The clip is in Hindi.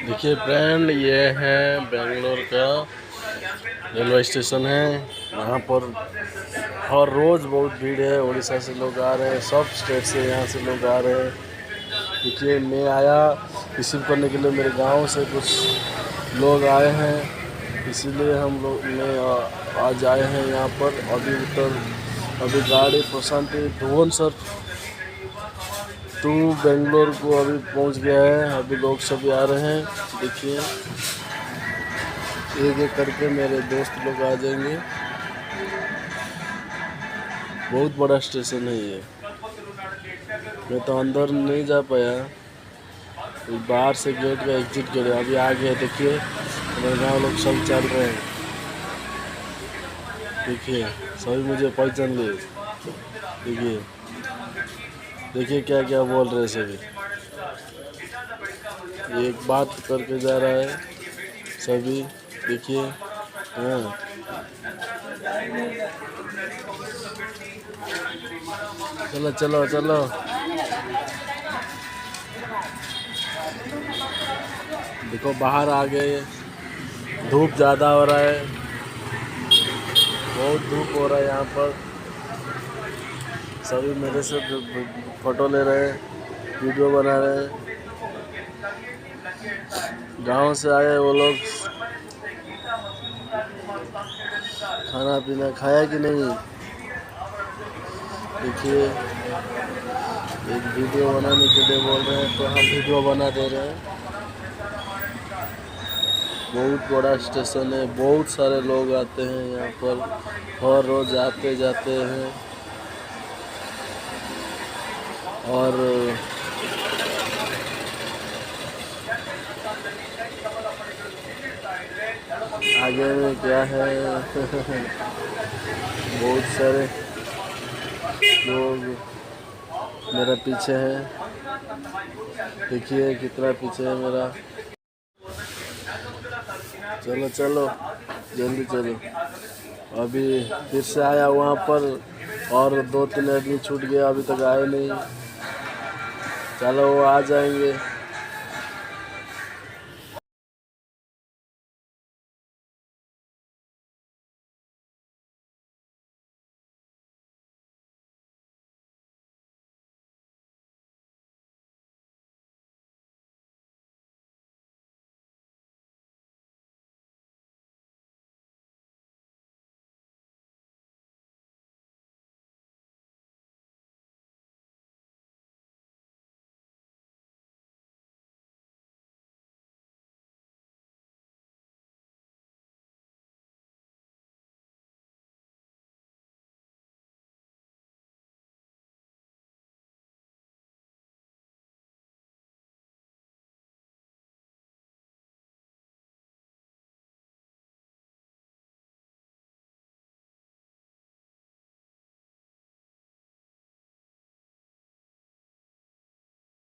देखिए फ्रेंड, ये है बेंगलोर का रेलवे स्टेशन है। यहाँ पर हर रोज़ बहुत भीड़ है। उड़ीसा से लोग आ रहे हैं, सब स्टेट से यहाँ से लोग आ रहे हैं। देखिए मैं आया रिसीव करने के लिए, मेरे गांव से कुछ लोग आए हैं, इसीलिए हम लोग आज आए हैं यहाँ पर। अभी गाड़ी प्रशांति धुवन सर टू बेंगलोर को अभी पहुंच गया है। अभी लोग सभी आ रहे हैं। देखिए एक एक करके मेरे दोस्त लोग आ जाएंगे। बहुत बड़ा स्टेशन है ये। मैं तो अंदर नहीं जा पाया, बाहर से गेट का एग्जिट करे। अभी आ गया। देखिए मेरे गाँव लोग सब चल रहे हैं। देखिए सभी मुझे पहचान लिए। देखिए देखिए क्या क्या बोल रहे हैं सभी। एक बात करके जा रहा है सभी। देखिए हाँ, चलो चलो चलो। देखो बाहर आ गए। धूप ज़्यादा हो रहा है, बहुत धूप हो रहा है यहाँ पर। सभी मेरे से फोटो ले रहे हैं, वीडियो बना रहे हैं। गांव से आए वो लोग। खाना पीना खाया कि नहीं? देखिए एक वीडियो बनाने के लिए बोल रहे हैं तो हम वीडियो बना दे रहे हैं। बहुत बड़ा स्टेशन है, बहुत सारे लोग आते हैं यहाँ पर, हर रोज आते जाते हैं। और आगे में क्या है बहुत सारे लोग मेरा पीछे है। देखिए कितना पीछे है मेरा। चलो चलो जल्दी चलो। अभी फिर से आया वहाँ पर, और 2-3 आदमी छूट गया, अभी तक आए नहीं। चलो वो आ जाएंगे।